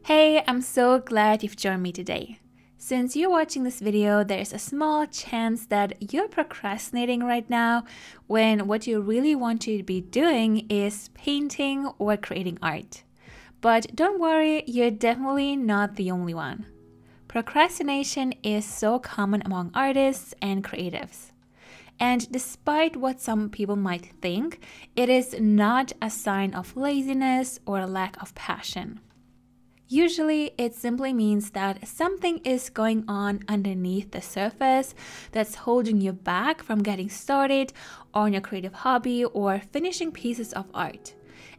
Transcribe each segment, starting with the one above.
Hey, I'm so glad you've joined me today. Since you're watching this video, there's a small chance that you're procrastinating right now when what you really want to be doing is painting or creating art. But don't worry, you're definitely not the only one. Procrastination is so common among artists and creatives. And despite what some people might think, it is not a sign of laziness or a lack of passion. Usually, it simply means that something is going on underneath the surface that's holding you back from getting started on your creative hobby or finishing pieces of art.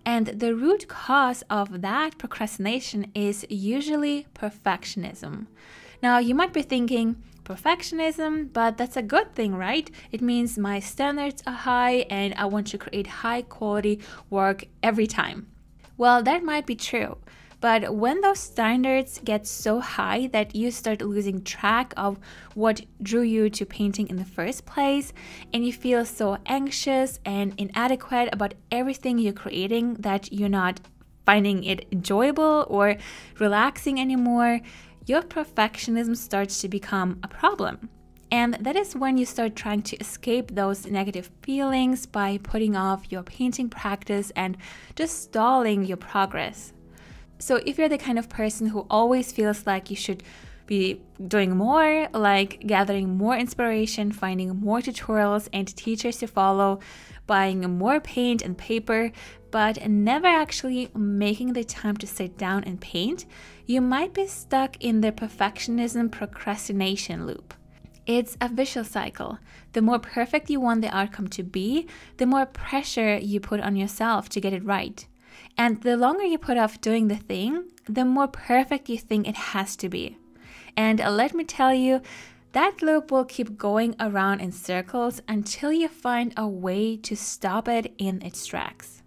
And the root cause of that procrastination is usually perfectionism. Now, you might be thinking, perfectionism, but that's a good thing, right? It means my standards are high and I want to create high quality work every time. Well, that might be true. But when those standards get so high that you start losing track of what drew you to painting in the first place, and you feel so anxious and inadequate about everything you're creating that you're not finding it enjoyable or relaxing anymore, your perfectionism starts to become a problem. And that is when you start trying to escape those negative feelings by putting off your painting practice and just stalling your progress. So if you're the kind of person who always feels like you should be doing more, like gathering more inspiration, finding more tutorials and teachers to follow, buying more paint and paper, but never actually making the time to sit down and paint, you might be stuck in the perfectionism-procrastination loop. It's a vicious cycle. The more perfect you want the outcome to be, the more pressure you put on yourself to get it right. And the longer you put off doing the thing, the more perfect you think it has to be. And let me tell you, that loop will keep going around in circles until you find a way to stop it in its tracks.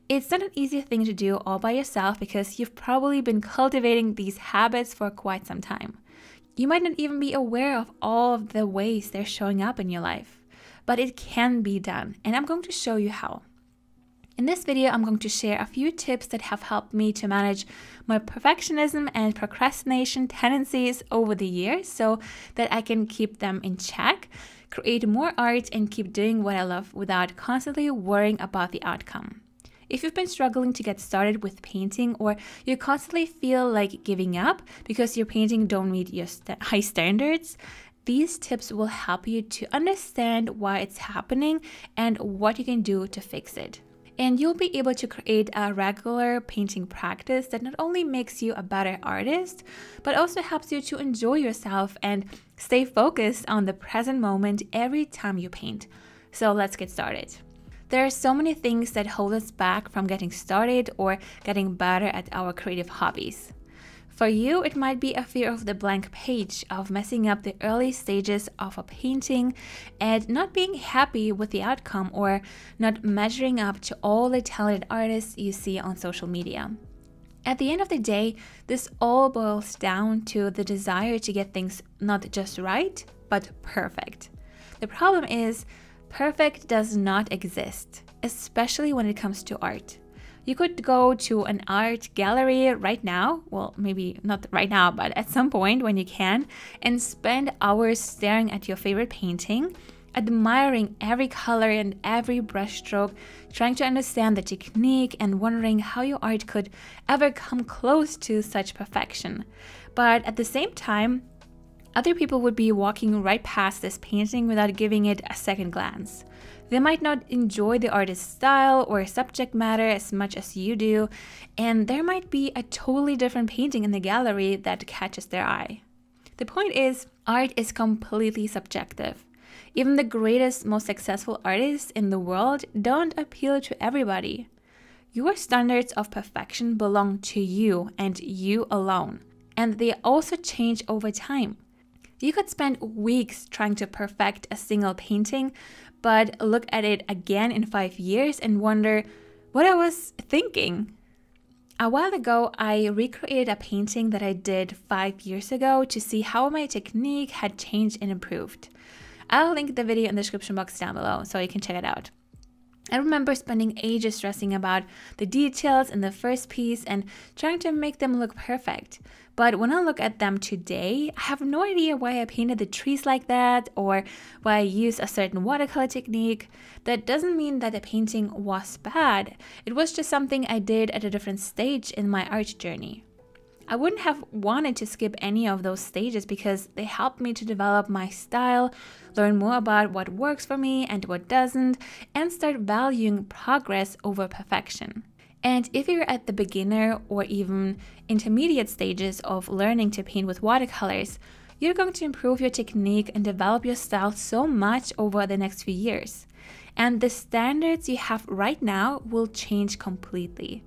It's not an easy thing to do all by yourself because you've probably been cultivating these habits for quite some time. You might not even be aware of all of the ways they're showing up in your life, but it can be done, and I'm going to show you how. In this video, I'm going to share a few tips that have helped me to manage my perfectionism and procrastination tendencies over the years so that I can keep them in check, create more art, and keep doing what I love without constantly worrying about the outcome. If you've been struggling to get started with painting or you constantly feel like giving up because your painting don't meet your high standards, these tips will help you to understand why it's happening and what you can do to fix it. And you'll be able to create a regular painting practice that not only makes you a better artist, but also helps you to enjoy yourself and stay focused on the present moment every time you paint. So let's get started. There are so many things that hold us back from getting started or getting better at our creative hobbies. For you, it might be a fear of the blank page, of messing up the early stages of a painting and not being happy with the outcome or not measuring up to all the talented artists you see on social media. At the end of the day, this all boils down to the desire to get things not just right, but perfect. The problem is, perfect does not exist, especially when it comes to art. You could go to an art gallery right now, well, maybe not right now, but at some point when you can, and spend hours staring at your favorite painting, admiring every color and every brushstroke, trying to understand the technique and wondering how your art could ever come close to such perfection. But at the same time, other people would be walking right past this painting without giving it a second glance. They might not enjoy the artist's style or subject matter as much as you do, and there might be a totally different painting in the gallery that catches their eye. The point is, art is completely subjective. Even the greatest, most successful artists in the world don't appeal to everybody. Your standards of perfection belong to you and you alone, and they also change over time. You could spend weeks trying to perfect a single painting, but look at it again in 5 years and wonder what I was thinking. A while ago, I recreated a painting that I did 5 years ago to see how my technique had changed and improved. I'll link the video in the description box down below so you can check it out. I remember spending ages stressing about the details in the first piece and trying to make them look perfect. But when I look at them today, I have no idea why I painted the trees like that or why I used a certain watercolor technique. That doesn't mean that the painting was bad. It was just something I did at a different stage in my art journey. I wouldn't have wanted to skip any of those stages because they helped me to develop my style, learn more about what works for me and what doesn't, and start valuing progress over perfection. And if you're at the beginner or even intermediate stages of learning to paint with watercolors, you're going to improve your technique and develop your style so much over the next few years. And the standards you have right now will change completely.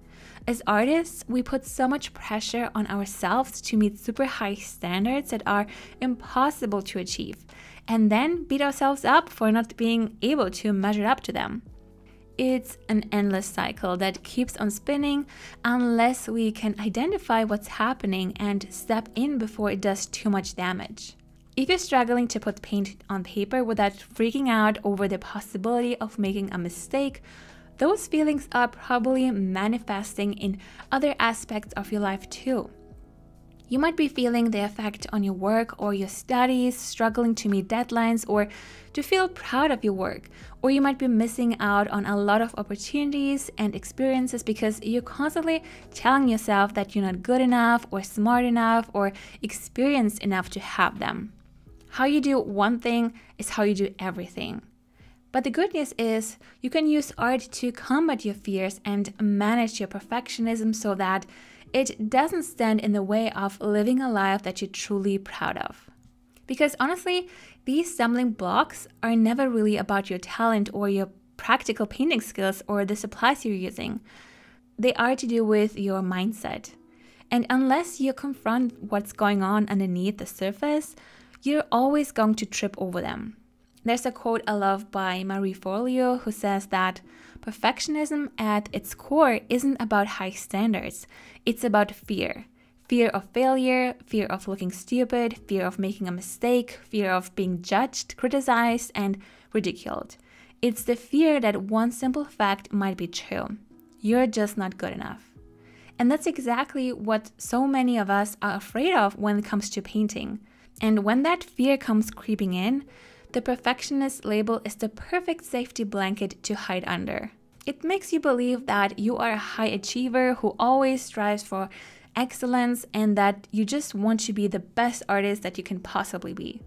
As artists, we put so much pressure on ourselves to meet super high standards that are impossible to achieve, and then beat ourselves up for not being able to measure up to them. It's an endless cycle that keeps on spinning unless we can identify what's happening and step in before it does too much damage. If you're struggling to put paint on paper without freaking out over the possibility of making a mistake, those feelings are probably manifesting in other aspects of your life too. You might be feeling the effect on your work or your studies, struggling to meet deadlines or to feel proud of your work. Or you might be missing out on a lot of opportunities and experiences because you're constantly telling yourself that you're not good enough or smart enough or experienced enough to have them. How you do one thing is how you do everything. But the good news is you can use art to combat your fears and manage your perfectionism so that it doesn't stand in the way of living a life that you're truly proud of. Because honestly, these stumbling blocks are never really about your talent or your practical painting skills or the supplies you're using. They are to do with your mindset. And unless you confront what's going on underneath the surface, you're always going to trip over them. There's a quote I love by Marie Forleo who says that perfectionism at its core isn't about high standards. It's about fear. Fear of failure, fear of looking stupid, fear of making a mistake, fear of being judged, criticized, and ridiculed. It's the fear that one simple fact might be true. You're just not good enough. And that's exactly what so many of us are afraid of when it comes to painting. And when that fear comes creeping in, the perfectionist label is the perfect safety blanket to hide under. It makes you believe that you are a high achiever who always strives for excellence and that you just want to be the best artist that you can possibly be.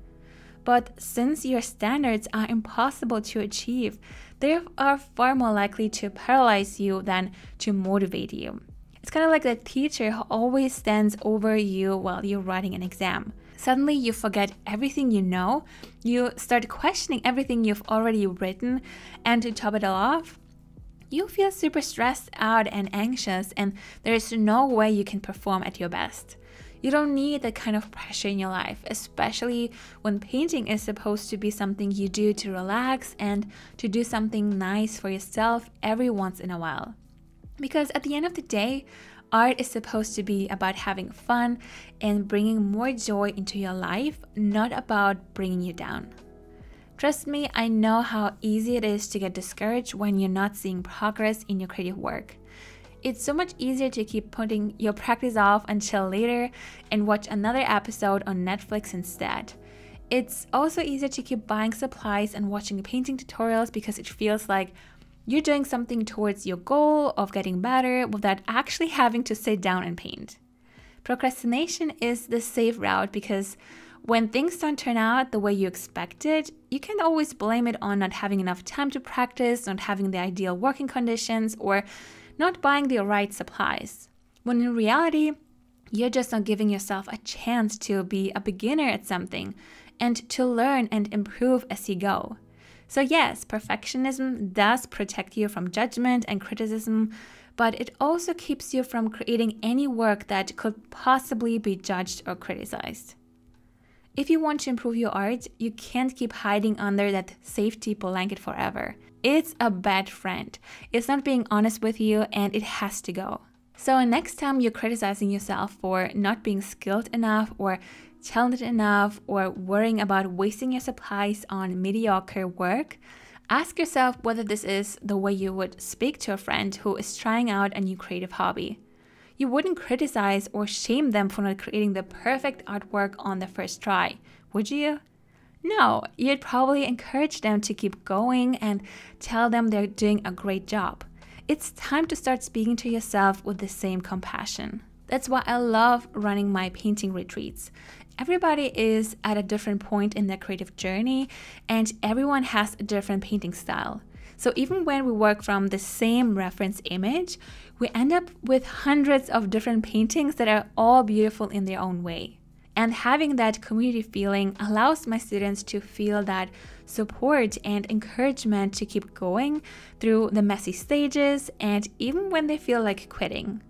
But since your standards are impossible to achieve, they are far more likely to paralyze you than to motivate you. It's kind of like the teacher who always stands over you while you're writing an exam. Suddenly you forget everything you know, you start questioning everything you've already written, and to top it all off, you feel super stressed out and anxious, and there's no way you can perform at your best. You don't need that kind of pressure in your life, especially when painting is supposed to be something you do to relax and to do something nice for yourself every once in a while. Because at the end of the day, art is supposed to be about having fun and bringing more joy into your life, not about bringing you down. Trust me, I know how easy it is to get discouraged when you're not seeing progress in your creative work. It's so much easier to keep putting your practice off until later and watch another episode on Netflix instead. It's also easier to keep buying supplies and watching painting tutorials because it feels like you're doing something towards your goal of getting better without actually having to sit down and paint. Procrastination is the safe route because when things don't turn out the way you expected, you can always blame it on not having enough time to practice, not having the ideal working conditions, or not buying the right supplies. When in reality, you're just not giving yourself a chance to be a beginner at something and to learn and improve as you go. So yes, perfectionism does protect you from judgment and criticism, but it also keeps you from creating any work that could possibly be judged or criticized. If you want to improve your art, you can't keep hiding under that safety blanket forever. It's a bad friend. It's not being honest with you, and it has to go. So next time you're criticizing yourself for not being skilled enough or talented enough or worrying about wasting your supplies on mediocre work, Ask yourself whether this is the way you would speak to a friend who is trying out a new creative hobby. You wouldn't criticize or shame them for not creating the perfect artwork on the first try, would you? No, you'd probably encourage them to keep going and tell them they're doing a great job. It's time to start speaking to yourself with the same compassion. That's why I love running my painting retreats. Everybody is at a different point in their creative journey, and everyone has a different painting style. So even when we work from the same reference image, we end up with hundreds of different paintings that are all beautiful in their own way. And having that community feeling allows my students to feel that support and encouragement to keep going through the messy stages and even when they feel like quitting.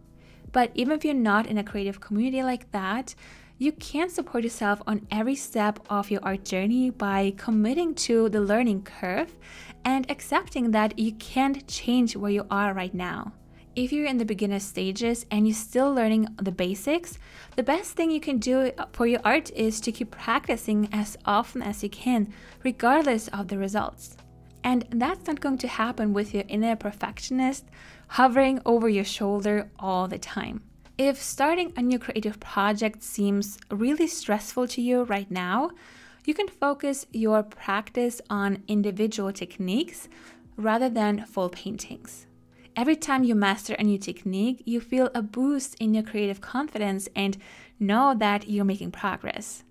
But even if you're not in a creative community like that, you can support yourself on every step of your art journey by committing to the learning curve and accepting that you can't change where you are right now. If you're in the beginner stages and you're still learning the basics, the best thing you can do for your art is to keep practicing as often as you can, regardless of the results. And that's not going to happen with your inner perfectionist hovering over your shoulder all the time. If starting a new creative project seems really stressful to you right now, you can focus your practice on individual techniques rather than full paintings. Every time you master a new technique, you feel a boost in your creative confidence and know that you're making progress.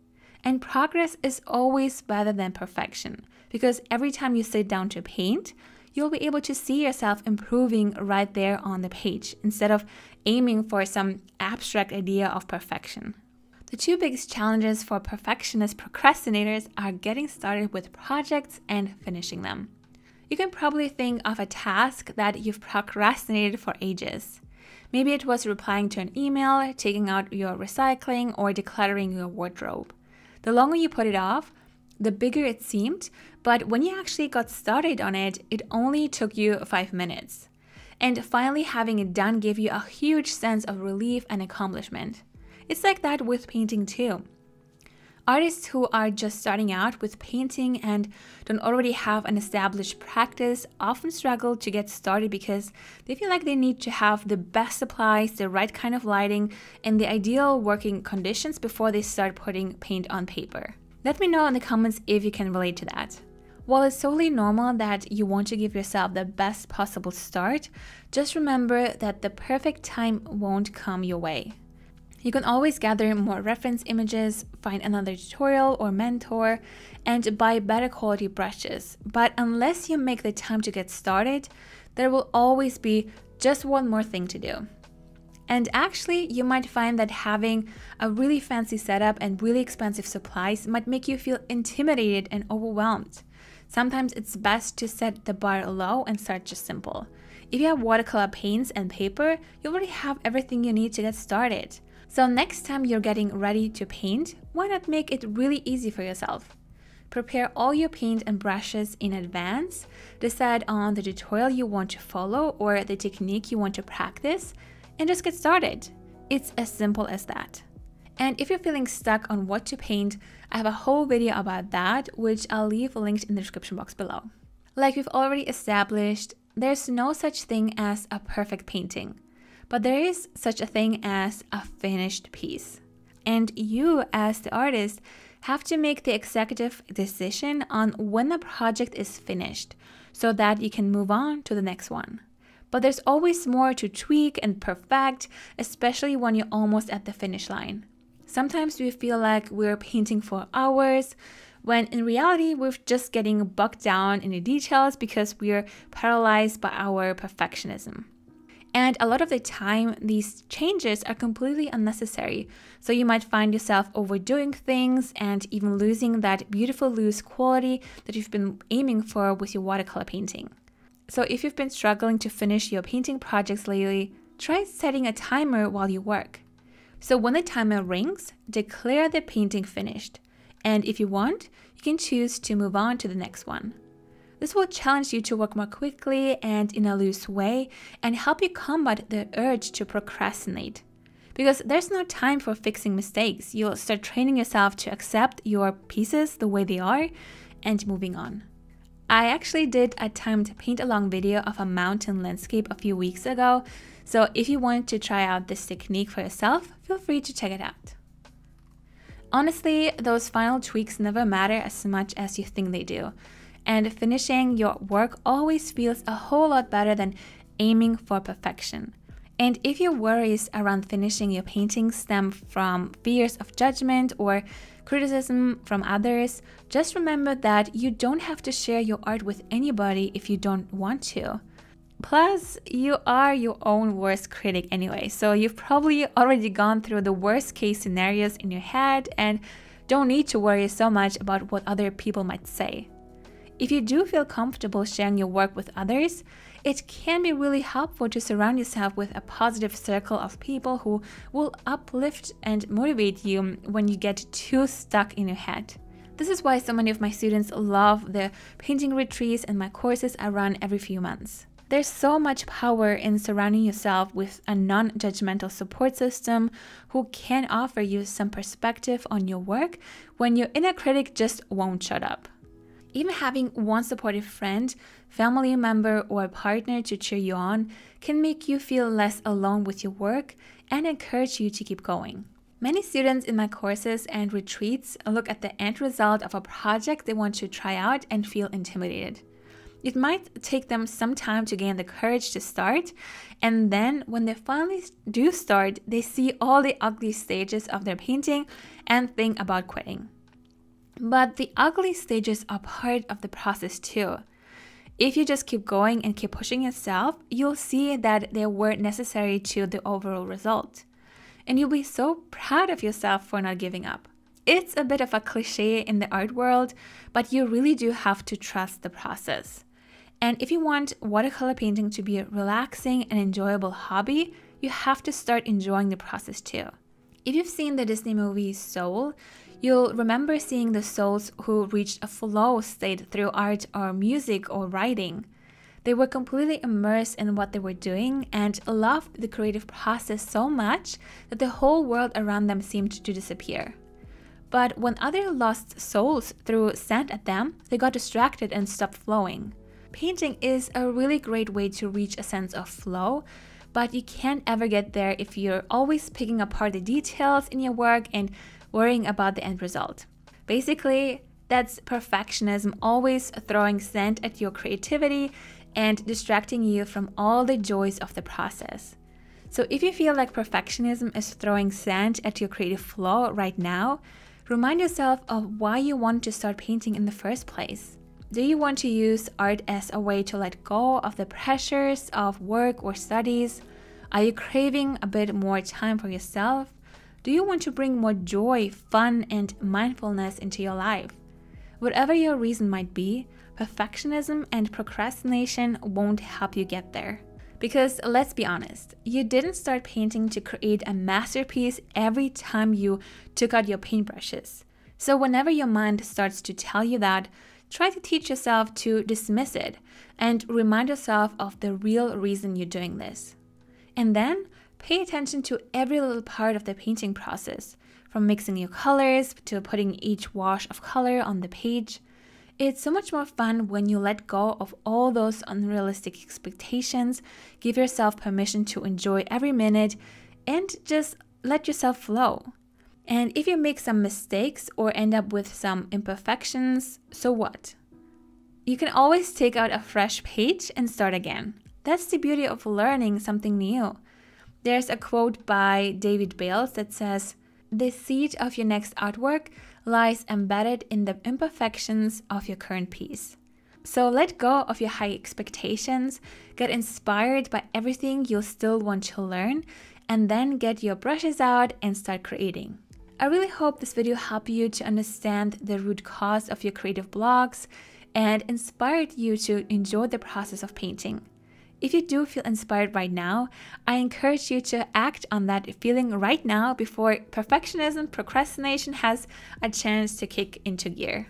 And progress is always better than perfection, because every time you sit down to paint, you'll be able to see yourself improving right there on the page instead of aiming for some abstract idea of perfection. The two biggest challenges for perfectionist procrastinators are getting started with projects and finishing them. You can probably think of a task that you've procrastinated for ages. Maybe it was replying to an email, taking out your recycling, or decluttering your wardrobe. The longer you put it off, the bigger it seemed, but when you actually got started on it, it only took you 5 minutes. And finally having it done gave you a huge sense of relief and accomplishment. It's like that with painting too. Artists who are just starting out with painting and don't already have an established practice often struggle to get started because they feel like they need to have the best supplies, the right kind of lighting, and the ideal working conditions before they start putting paint on paper. Let me know in the comments if you can relate to that. While it's totally normal that you want to give yourself the best possible start, just remember that the perfect time won't come your way. You can always gather more reference images, find another tutorial or mentor, and buy better quality brushes. But unless you make the time to get started, there will always be just one more thing to do. And actually, you might find that having a really fancy setup and really expensive supplies might make you feel intimidated and overwhelmed. Sometimes it's best to set the bar low and start just simple. If you have watercolor paints and paper, you already have everything you need to get started. So next time you're getting ready to paint, why not make it really easy for yourself? Prepare all your paint and brushes in advance, decide on the tutorial you want to follow or the technique you want to practice, and just get started. It's as simple as that. And if you're feeling stuck on what to paint, I have a whole video about that, which I'll leave linked in the description box below. Like we've already established, there's no such thing as a perfect painting, but there is such a thing as a finished piece. And you, as the artist, have to make the executive decision on when the project is finished so that you can move on to the next one. But there's always more to tweak and perfect, especially when you're almost at the finish line. Sometimes we feel like we're painting for hours, when in reality we're just getting bogged down in the details because we're paralyzed by our perfectionism. And a lot of the time, these changes are completely unnecessary. So you might find yourself overdoing things and even losing that beautiful loose quality that you've been aiming for with your watercolor painting. So if you've been struggling to finish your painting projects lately, try setting a timer while you work. So when the timer rings, declare the painting finished. And if you want, you can choose to move on to the next one. This will challenge you to work more quickly and in a loose way and help you combat the urge to procrastinate. Because there's no time for fixing mistakes. You'll start training yourself to accept your pieces the way they are and moving on. I actually did a timed paint-along video of a mountain landscape a few weeks ago, so if you want to try out this technique for yourself, feel free to check it out. Honestly, those final tweaks never matter as much as you think they do, and finishing your work always feels a whole lot better than aiming for perfection. And if your worries around finishing your painting stem from fears of judgment or criticism from others, just remember that you don't have to share your art with anybody if you don't want to. Plus, you are your own worst critic anyway, so you've probably already gone through the worst case scenarios in your head and don't need to worry so much about what other people might say. If you do feel comfortable sharing your work with others, it can be really helpful to surround yourself with a positive circle of people who will uplift and motivate you when you get too stuck in your head. This is why so many of my students love the painting retreats and my courses I run every few months. There's so much power in surrounding yourself with a non-judgmental support system who can offer you some perspective on your work when your inner critic just won't shut up. Even having one supportive friend, family member, or partner to cheer you on can make you feel less alone with your work and encourage you to keep going. Many students in my courses and retreats look at the end result of a project they want to try out and feel intimidated. It might take them some time to gain the courage to start, and then when they finally do start, they see all the ugly stages of their painting and think about quitting. But the ugly stages are part of the process too. If you just keep going and keep pushing yourself, you'll see that they were necessary to the overall result. And you'll be so proud of yourself for not giving up. It's a bit of a cliche in the art world, but you really do have to trust the process. And if you want watercolor painting to be a relaxing and enjoyable hobby, you have to start enjoying the process too. If you've seen the Disney movie Soul, you'll remember seeing the souls who reached a flow state through art or music or writing. They were completely immersed in what they were doing and loved the creative process so much that the whole world around them seemed to disappear. But when other lost souls threw sand at them, they got distracted and stopped flowing. Painting is a really great way to reach a sense of flow, but you can't ever get there if you're always picking apart the details in your work and worrying about the end result. Basically, that's perfectionism always throwing sand at your creativity and distracting you from all the joys of the process. So if you feel like perfectionism is throwing sand at your creative flow right now, remind yourself of why you want to start painting in the first place. Do you want to use art as a way to let go of the pressures of work or studies? Are you craving a bit more time for yourself? Do you want to bring more joy, fun, and mindfulness into your life? Whatever your reason might be, perfectionism and procrastination won't help you get there. Because let's be honest, you didn't start painting to create a masterpiece every time you took out your paintbrushes. So whenever your mind starts to tell you that, try to teach yourself to dismiss it and remind yourself of the real reason you're doing this. And then pay attention to every little part of the painting process, from mixing your colors to putting each wash of color on the page. It's so much more fun when you let go of all those unrealistic expectations, give yourself permission to enjoy every minute, and just let yourself flow. And if you make some mistakes or end up with some imperfections, so what? You can always take out a fresh page and start again. That's the beauty of learning something new. There's a quote by David Bales that says, "The seed of your next artwork lies embedded in the imperfections of your current piece." So let go of your high expectations, get inspired by everything you'll still want to learn, and then get your brushes out and start creating. I really hope this video helped you to understand the root cause of your creative blocks and inspired you to enjoy the process of painting. If you do feel inspired right now, I encourage you to act on that feeling right now before perfectionism-procrastination has a chance to kick into gear.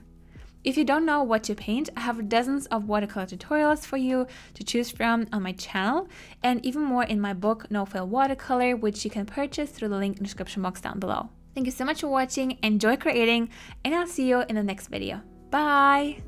If you don't know what to paint, I have dozens of watercolor tutorials for you to choose from on my channel, and even more in my book, No Fail Watercolor, which you can purchase through the link in the description box down below. Thank you so much for watching, enjoy creating, and I'll see you in the next video. Bye!